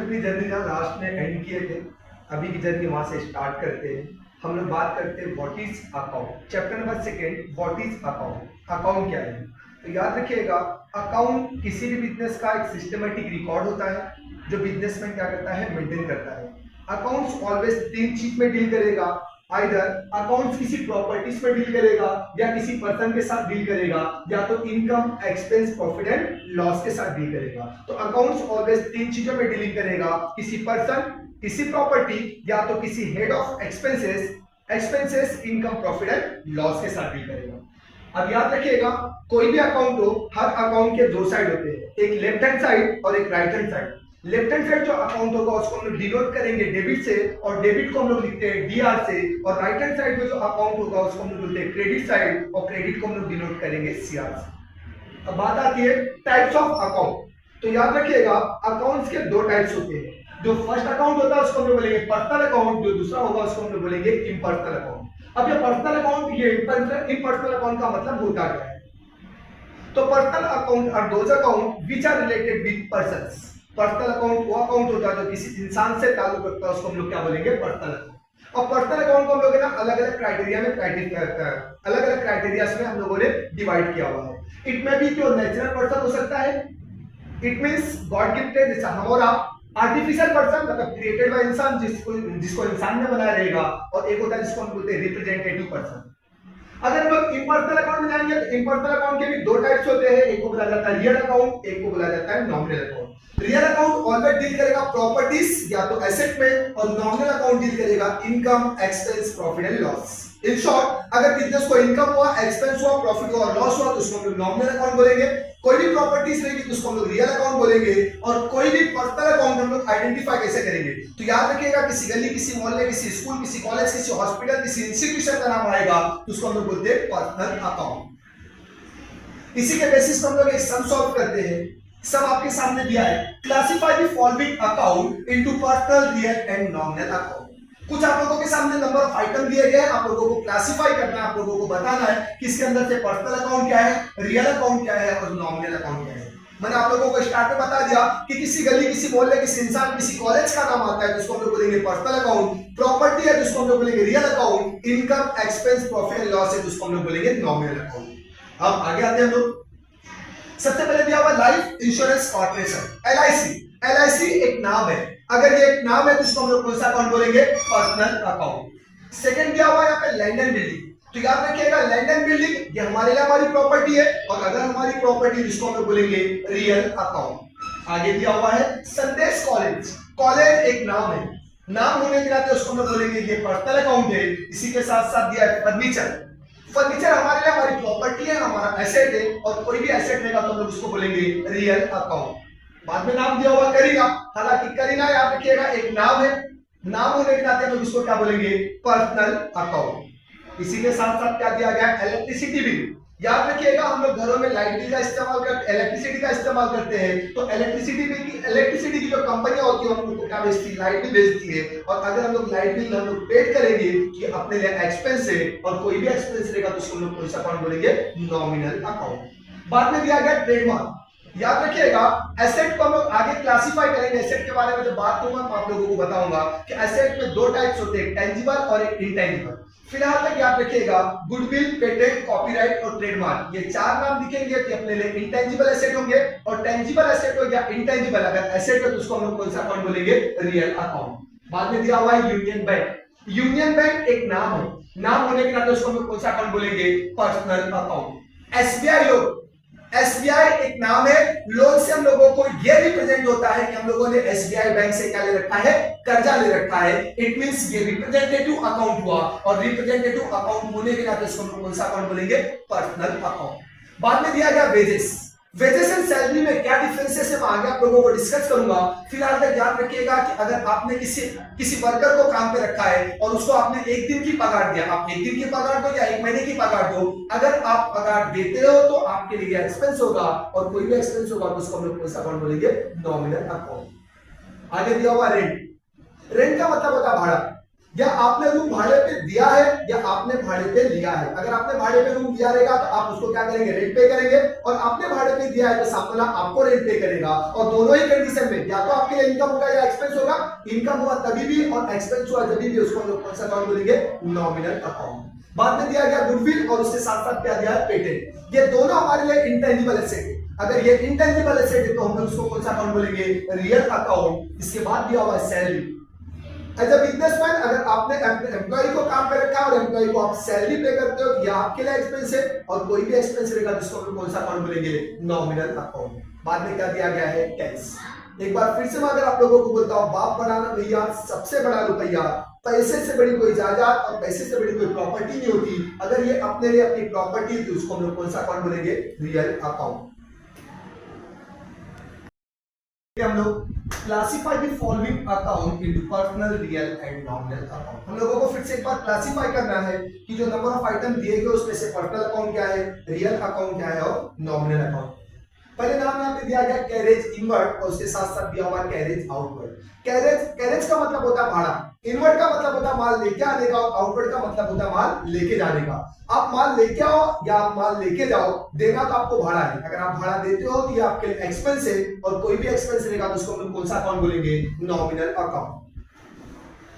अपनी जर्नी ना लास्ट में एंड किए थे, अभी की जर्नी वहां से स्टार्ट करते हैं। हम लोग बात करते हैं what is account. Chapter number second, what is account. Account क्या है? तो याद रखिएगा, अकाउंट किसी भी बिजनेस का एक सिस्टमेटिक रिकॉर्ड होता है जो बिजनेसमैन क्या करता है, मेंटेन करता है। अकाउंट्स ऑलवेज तीन चीज में डील करेगा। आइदर अकाउंट्स किसी प्रॉपर्टीज में डील करेगा, या किसी पर्सन के साथ डील करेगा, या तो income, expense, profit and loss के साथ डील करेगा। तो अकाउंट्स ऑलवेज तीन चीजों में डीलिंग करेगा, किसी पर्सन, किसी प्रॉपर्टी, या तो किसी head of expenses, income, profit and loss के साथ डील करेगा। अब याद रखिएगा, कोई भी अकाउंट हो, हर अकाउंट के दो साइड होते हैं, एक लेफ्ट हैंड साइड और एक right hand side. Left hand side जो अकाउंट होगा उसको हम लोग डिनोट करेंगे डेबिट से, और डेबिट को हम लोग लिखते हैं डीआर से। और राइट हैंड साइड में जो अकाउंट होगा उसको हम लोग बोलते हैं क्रेडिट साइड, और क्रेडिट को हम लोग डिनोट करेंगे सीआर से। अब बात आती है टाइप्स ऑफ अकाउंट। तो याद रखिएगा, अकाउंट्स के दो टाइप्स होते हैं। जो फर्स्ट अकाउंट होता है उसको हम लोग बोलेंगे पर्सनल अकाउंट, जो दूसरा होगा उसको हम लोग बोलेंगे इम्पर्सनल अकाउंट। अब ये पर्सनल अकाउंट, ये इम्पर्सनल अकाउंट का मतलब होता क्या है? तो personal account are those account which are related with persons. Personal account वो अकाउंट होता है जो किसी इंसान से ताल्लुक रखता है, उसको हम लोग क्या बोलेंगे, पर्सनल अकाउंट। और पर्सनल अकाउंट को हम लोग ना अलग अलग क्राइटेरिया में अलग अलग क्राइटेरिया में हम लोगों ने डिवाइड किया हुआ है। इट में भी जो नेचुरल पर्सन हो सकता है, इट मींस गॉड गिफ्टेड, जैसा हमारा आर्टिफिशियल पर्सन मतलब क्रिएटेड बाय इंसान, जिसको इंसान ने बनाया रहेगा, और एक होता है जिसको हम बोलते हैं रिप्रेजेंटेटिव पर्सन। अगर हम लोग इम्पर्सनल अकाउंट में जाएंगे तो इम्पर्सनल अकाउंट के भी दो टाइप्स होते हैं, एक को बोला जाता है रियल अकाउंट, एक को बोला जाता है nominal account. Real account always deal करेगा प्रॉपर्टीज या तो एसेट में, और नॉमिनल अकाउंट डील करेगा income, expense, profit and loss. In short, अगर बिजनेस को इनकम हुआ, एक्सपेंस हुआ, प्रॉफिट हुआ, लॉस हुआ तो उसको हम लोग नॉमिनल अकाउंट बोलेंगे। कोई भी प्रॉपर्टीज रहेगी तो उसको हम लोग रियल अकाउंट बोलेंगे। और कोई भी पर्सनल अकाउंट हम लोग आइडेंटिफाई कैसे करेंगे? तो याद रखिएगा, किसी गली, किसी मोहल्ले, किसी स्कूल, किसी कॉलेज, किसी हॉस्पिटल, किसी इंस्टीट्यूशन का नाम आएगा तो उसको हम लोग बोलते हैं पर्सनल अकाउंट। इसी के बेसिस पर हम लोग एक सम सॉल्व करते हैं। सब आपके सामने दिया है, classify the following account into personal, real and nominal account. कुछ आप लोगों के सामने नंबर ऑफ आइटम दिए गए हैं, आप लोगों को क्लासिफाई करना है, आप लोगों को बताना है कि इसके अंदर से पर्सनल अकाउंट क्या है, रियल अकाउंट क्या है और नॉमिनल अकाउंट क्या है। मैंने आप लोगों को स्टार्ट में बता दिया कि किसी गली, किसी मोहल्ले, किसी इंसान, किसी कॉलेज का नाम आता है जिसको हम लोग बोलेंगे पर्सनल अकाउंट, प्रॉपर्टी है जिसको हम लोग बोलेंगे real account, income, expense, profit and loss है जिसको हम लोग बोलेंगे नॉमिनल अकाउंट। अब आगे आते हैं हम लोग। सबसे पहले दिया हुआ life insurance corporation, LIC. LIC एक नाम है, अगर ये एक नाम है तो इसको हम लोग कौन सा अकाउंट बोलेंगे, पर्सनल अकाउंट। सेकंड दिया हुआ यहाँ पे लैंड एंड बिल्डिंग। तो याद रखिएगा, लैंड एंड बिल्डिंग ये हमारे लिए हमारी प्रॉपर्टी है, और अगर हमारी प्रॉपर्टी जिसको हम लोग बोलेंगे रियल अकाउंट। आगे दिया हुआ है संदेश कॉलेज। कॉलेज एक नाम है, नाम होने के नाते उसको हम लोग बोलेंगे ये पर्सनल अकाउंट है। इसी के साथ साथ दिया है फर्नीचर। फर्नीचर हमारे लिए हमारी प्रॉपर्टी है, हमारा एसेट है, और कोई भी एसेट रहेगा तो हम लोग उसको बोलेंगे रियल अकाउंट। बाद में नाम दिया हुआ करीना। हालांकि करीना याद रखिएगा एक नाम है, नाम होने के नाते हम लोग इसको क्या बोलेंगे, पर्सनल अकाउंट। इसी के साथ साथ क्या दिया गया, इलेक्ट्रिसिटी बिल। याद रखिएगा, हम लोग घरों में लाइट बिल का इस्तेमाल करते, इलेक्ट्रिसिटी का इस्तेमाल करते हैं, तो इलेक्ट्रिसिटी की जो कंपनियां होती है हम लोग को क्या बेचती है, लाइट बिल बेचती है। और अगर हम लोग लाइट बिल हम लोग पेड करेंगे कि अपने लिए एक्सपेंस है, और कोई भी एक्सपेंस रहेगा तो उसको हम लोग कौन सा अकाउंट बोलेंगे, नॉमिनल अकाउंट। बाद में दिया गया ट्रेडमार्क। याद रखिएगा, एसेट को हम लोग आगे क्लासिफाई करेंगे। एसेट के बारे में जब बात करूंगा तो आप लोगों को बताऊंगा कि एसेट में दो टाइप्स होते हैं, टेंजिबल और एक इंटेंजिबल। फिलहाल तक याद रखिएगा, गुडविल, पेटेंट, कॉपीराइट और ट्रेडमार्क, ये चार नाम दिखेंगे कि अपने लिए इंटेंजिबल एसेट होंगे, और टेंजिबल एसेट हो या इंटेंजिबल अगर एसेट है तो उसको हम लोग कौन सा अकाउंट बोलेंगे, रियल अकाउंट। बाद में दिया हुआ है यूनियन बैंक। यूनियन बैंक एक नाम है, नाम होने के नाते उसको हम लोग कौन सा अकाउंट बोलेंगे, personal account. SBI loan, SBI एक नाम है, लोन से हम लोगों को ये रिप्रेजेंट होता है कि हम लोगों ने एसबीआई बैंक से क्या ले रखा है, कर्जा ले रखा है। इट मींस ये रिप्रेजेंटेटिव अकाउंट हुआ, और रिप्रेजेंटेटिव अकाउंट होने के नाते इसको हम कौन सा अकाउंट बोलेंगे, पर्सनल अकाउंट। बाद में दिया गया वेजेस। वेजेस एंड सैलरी में क्या डिफरेंसेस है मैं आगे आप लोगों को डिस्कस करूंगा। फिलहाल तक याद रखिएगा कि अगर आपने किसी वर्कर को काम पे रखा है और उसको आपने एक दिन की पगार दिया, आप एक दिन की पगार दो या एक महीने की पगार दो, अगर आप पगार देते हो तो आपके लिए एक्सपेंस होगा, और कोई भी एक्सपेंस होगा तो उसको हम लोग कौन सा अकाउंट बोलेंगे, नॉमिनल अकाउंट। आगे दिया हुआ रेंट। रेंट का मतलब होता है भाड़ा। या आपने रूम भाड़े पे दिया है या आपने भाड़े पे लिया है। अगर आपने भाड़े पे रूम दिया रहेगा तो आप उसको क्या करेंगे, रेंट पे करेंगे, और आपने भाड़े पे दिया है तो सामने वाला आपको रेंट पे करेगा। और दोनों ही कंडीशन में या तो आपके लिए इनकम होगा या एक्सपेंस होगा। इनकम हुआ तभी भी और एक्सपेंस हुआ जब भी, उसको हम लोग कौन सा अकाउंट बोलेंगे, नॉमिनल अकाउंट। बाद में दिया गया गुडविल और उसके साथ साथ क्या दिया है, पेटेंट। ये दोनों हमारे लिए इंटेंजिबल एसेट है। अगर ये इंटेंजिबल एसेट है तो हम लोग उसको कौन सा अकाउंट बोलेंगे, रियल अकाउंट। इसके बाद दिया हुआ है सैलरी। एज अ बिजनेसमैन अगर आपने एम्प्लॉय को काम पे रखा है और एम्प्लॉय को आप सैलरी पे करते हो, ये आपके लिए एक्सपेंस है, और कोई भी एक्सपेंस रहेगा जिसको हम कौन सा अकाउंट बोलेंगे, नॉमिनल अकाउंट। बाद में क्या दिया गया है, टैक्स। एक बार फिर से मैं अगर आप लोगों को बोलता हूं, बाप बनाना भैया सबसे बड़ा रुपया, पैसे से बड़ी कोई जायदाद और पैसे से बड़ी कोई प्रॉपर्टी नहीं होती। अगर ये अपने लिए अपनी प्रॉपर्टी थी, उसको हम लोग कौन सा अकाउंट बोलेंगे, रियल अकाउंट। हम लोग classify the following account into personal, real and nominal account. हम लोगों को फिर से एक बार क्लासिफाई करना है कि जो नंबर ऑफ आइटम दिए गए उसमें से पर्सनल अकाउंट क्या है, रियल अकाउंट क्या है और नॉमिनल अकाउंट। पहले नाम यहाँ पे दिया गया कैरेज इनवर्ड और उसके साथ साथ दिया हुआ कैरेज आउटवर्ड। कैरेज का मतलब होता है भाड़ा, इनवर्ड का मतलब होता है माल लेके आने का, और आउटवर्ड का मतलब होता है माल लेके जाने का। आप माल लेके आओ या आप माल लेके जाओ, देना तो आपको भाड़ा है। अगर आप भाड़ा देते हो तो ये आपके लिए एक्सपेंस है, और कोई भी एक्सपेंस रहेगा तो उसको हम कौन सा अकाउंट बोलेंगे, नॉमिनल अकाउंट।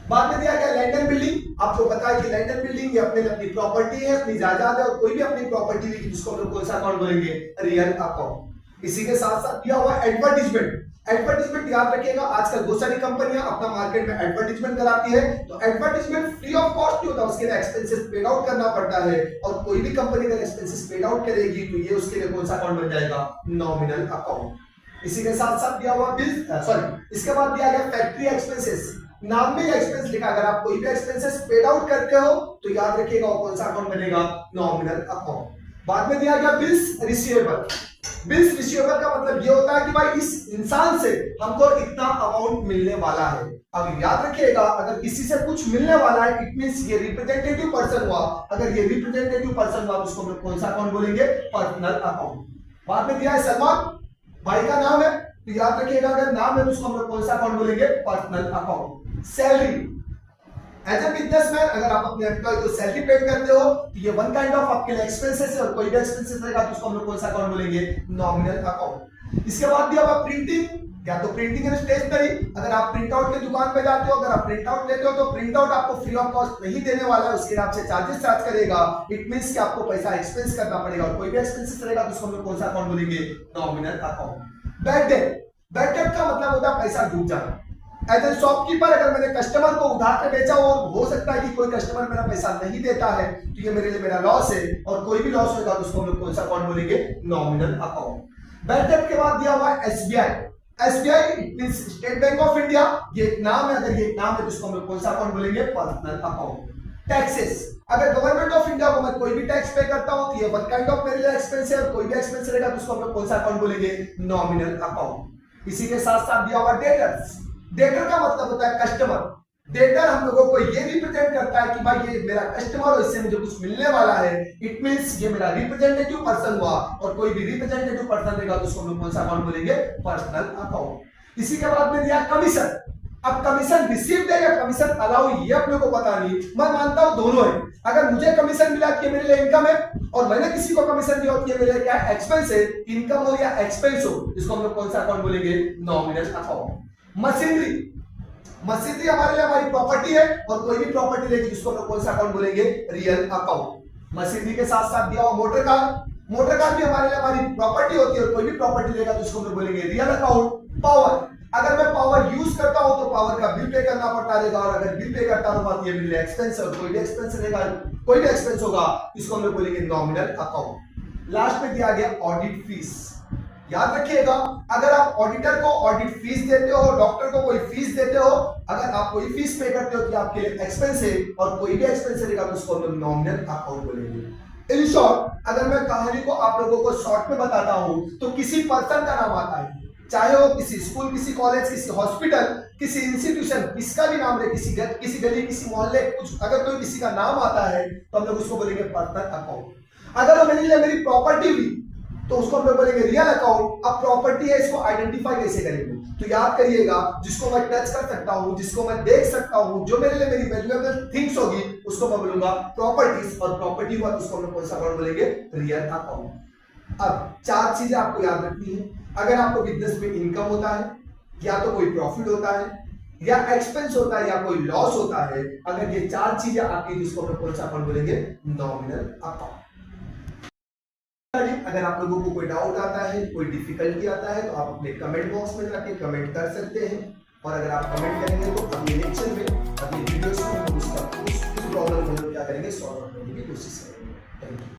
बाद में दिया गया लैंड एंड बिल्डिंग। आपको पता है कि लैंड एंड बिल्डिंग ये अपनी प्रॉपर्टी है, अपनी जायदाद है, और कोई भी अपनी प्रॉपर्टी लेगी जिसको हम कौन सा अकाउंट बोलेंगे, रियल अकाउंट। इसी के साथ साथ दिया हुआ एडवर्टाइजमेंट। एडवर्टाइजमेंट याद रखिएगा, आजकल बहुत सारी कंपनियां अपना मार्केट में एडवर्टाइजमेंट कराती है, तो एडवर्टाइजमेंट फ्री ऑफ कॉस्ट नहीं होता, उसके लिए एक्सपेंसेस पेड आउट करना पड़ता है। और कोई भी कंपनी अगर एक्सपेंसेस पेड आउट करेगी तो ये उसके लिए कौन सा अकाउंट बन जाएगा, नॉमिनल अकाउंट। इसी के साथ साथ दिया हुआ बिल, सॉरी इसके बाद दिया गया फैक्ट्री एक्सपेंसेस। नाम में एक्सपेंस लिखा, अगर आप कोई भी एक्सपेंसेस पेड आउट करते हो तो याद रखिएगा कौन सा अकाउंट बनेगा, नॉमिनल अकाउंट। बाद में दिया गया बिल्स रिसीवेबल। बिल्स रिसीवेबल का मतलब ये होता है कि भाई इस इंसान से हमको इतना अमाउंट मिलने वाला है। अब याद रखिएगा, अगर किसी से कुछ मिलने वाला है, इट मींस ये रिप्रेजेंटेटिव पर्सन हुआ। अगर ये रिप्रेजेंटेटिव पर्सन हुआ तो उसको हम कौन सा अकाउंट बोलेंगे, पर्सनल अकाउंट। बाद में दिया है सलमान, भाई का नाम है, तो याद रखिएगा अगर नाम है तो उसको हम कौन सा अकाउंट बोलेंगे, personal account. Salary, as a businessman अगर आप अपने एम्प्लॉय को सैलरी पेड करते हो तो ये वन काइंड ऑफ आपके लिए एक्सपेंसेस है, और कोई भी एक्सपेंसेस रहेगा तो उसको हम लोग कौन सा अकाउंट बोलेंगे, नॉमिनल अकाउंट। इसके बाद दिया हुआ प्रिंटिंग, या तो प्रिंटिंग एंड स्टेशनरी। अगर आप प्रिंट आउट की दुकान पे जाते हो, अगर आप प्रिंट आउट लेते हो तो प्रिंट आउट आपको फ्री ऑफ कॉस्ट नहीं देने वाला है, उसके लिए आपसे चार्जेस चार्ज करेगा। इट मींस कि आपको पैसा एक्सपेंस करना पड़ेगा, और कोई भी एक्सपेंसेस रहेगा तो उसको हम लोग कौन सा अकाउंट बोलेंगे, nominal account. Bad debt, bad debt का मतलब होता है पैसा डूब जाना। एज ए शॉपकीपर अगर मैंने कस्टमर को उधार पे बेचा और हो सकता है कि कोई कस्टमर मेरा पैसा नहीं देता है, तो ये मेरे लिए मेरा लॉस है, और कोई भी लॉस होगा तो उसको हम लोग कौन सा अकाउंट बोलेंगे, नॉमिनल अकाउंट। बैड डेट के बाद दिया हुआ है SBI. SBI it means state bank of India, ये एक नाम है। अगर ये एक नाम है तो उसको हम लोग कौन सा अकाउंट बोलेंगे, पर्सनल अकाउंट। टैक्सेस, अगर गवर्नमेंट ऑफ इंडिया को मैं कोई भी टैक्स पे करता हूं तो ये वन काइंड ऑफ मेरे लिए एक्सपेंस है, और कोई भी एक्सपेंस रहेगा तो उसको हम लोग कौन सा अकाउंट बोलेंगे, नॉमिनल अकाउंट। इसी के साथ साथ दिया हुआ डेटर्स। डेटर का मतलब होता है कस्टमर। डेटर हम लोगों को ये रिप्रेजेंट करता है कि भाई ये मेरा कस्टमर और इससे मुझे कुछ मिलने वाला है। इट मींस ये मेरा रिप्रेजेंटेटिव पर्सन हुआ, और कोई भी रिप्रेजेंटेटिव पर्सन रहेगा तो उसको हम लोग कौन सा अकाउंट बोलेंगे, पर्सनल अकाउंट। इसी के बाद में दिया कमीशन। अब कमीशन रिसीव्ड है या कमीशन अलाउ, ये अपने को पता नहीं। मैं मानता हूं दोनों है। अगर मुझे कमीशन मिला कि मेरे लिए इनकम है, और मैंने किसी को कमीशन दिया कि मेरे लिए क्या एक्सपेंस है, इनकम हो या एक्सपेंस हो, इसको हम लोग कौन सा अकाउंट बोलेंगे, नॉमिनल अकाउंट। मशीनरी, मशीनरी हमारे लिए हमारी प्रॉपर्टी है, और कोई भी प्रॉपर्टी रहेगी जिसको हम लोग कौन सा अकाउंट बोलेंगे, रियल अकाउंट। मशीनरी के साथ साथ दिया हुआ मोटर कार। मोटर कार भी हमारे लिए हमारी प्रॉपर्टी होती है, और कोई भी प्रॉपर्टी लेगा तो उसको हम लोग बोलेंगे, रियल अकाउंट। पावर, अगर मैं पावर यूज करता हूं तो पावर का बिल पे करना पड़ता रहेगा, और अगर बिल पे करता रहूंगा तो ये मेरे लिए एक्सपेंस है, और कोई भी एक्सपेंस रहेगा, कोई भी एक्सपेंस होगा इसको हम लोग बोलेंगे, नॉमिनल अकाउंट। लास्ट में दिया गया ऑडिट फीस। याद रखिएगा, अगर आप ऑडिटर को ऑडिट फीस देते हो, डॉक्टर को कोई फीस देते हो, अगर आप कोई फीस पे करते हो कि आपके लिए एक्सपेंस है, और कोई भी एक्सपेंस रहेगा तो उसको हम लोग नॉमिनल अकाउंट बोलेंगे। इन शॉर्ट, अगर मैं कहानी को आप लोगों को शॉर्ट में बताता हूं तो किसी पर्सन का नाम आता है, चाहे वो किसी स्कूल, किसी कॉलेज, किसी हॉस्पिटल, किसी इंस्टीट्यूशन, किसका भी नाम ले, किसी गली, किसी मोहल्ले, कुछ अगर कोई किसी का नाम आता है तो हम लोग उसको बोलेंगे पर्सनल अकाउंट। अगर वो मेरे लिए मेरी प्रॉपर्टी हुई, तो उसको हम लोग बोलेंगे रियल अकाउंट। अब प्रॉपर्टी है, इसको आइडेंटिफाई कैसे करेंगे? तो याद करिएगा, जिसको मैं टच कर सकता हूं, जिसको मैं देख सकता हूं, जो मेरे लिए मेरी वैल्यूएबल थिंग्स होगी, उसको मैं बोलूंगा प्रॉपर्टीज। और प्रॉपर्टी हुआ तो उसको हम लोग कौन सा अकाउंट बोलेंगे? Real account. अब चार चीजें आपको याद रखनी है। अगर आपको बिजनेस में इनकम होता है, या तो कोई प्रॉफिट होता है, या एक्सपेंस होता है, या कोई लॉस होता है, अगर ये चार चीजें आपकी, जिसको हम कौन सा अकाउंट बोलेंगे? Nominal account. अगर आप लोगों को कोई डाउट आता है, कोई डिफिकल्टी आता है, तो आप अपने कमेंट बॉक्स में जाके कमेंट कर सकते हैं। और अगर आप कमेंट करेंगे तो अगले लेक्चर में, अगले वीडियोस में हम उसका उस प्रॉब्लम को क्या करेंगे? सॉल्व करने की कोशिश करेंगे। Thank you.